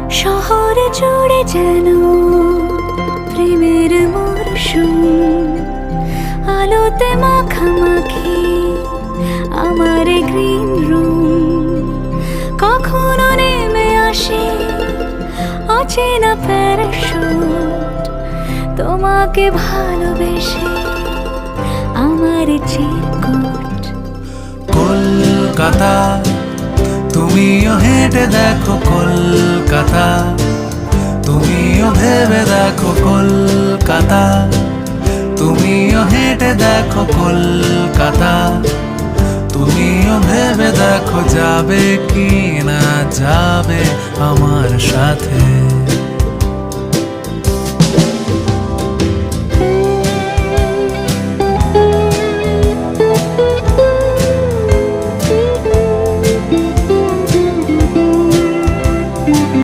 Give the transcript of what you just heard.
শহরে জুড়ে যেন প্রেমের মরশুম, আলোতে মাখামাখি আমার গ্রিন রুম। কখনো নেমে আসে অচেনা প্যারাশুট, তোমাকে ভালোবেসে আমার চিরকুট। কলকাতা তুমিও হেঁটে দেখো কলকাতা, তুমিও ভেবে দেখো কলকাতা, তুমিও হেঁটে দেখো কলকাতা, তুমিও ভেবে দেখো যাবে কি না যাবে আমার সাথে।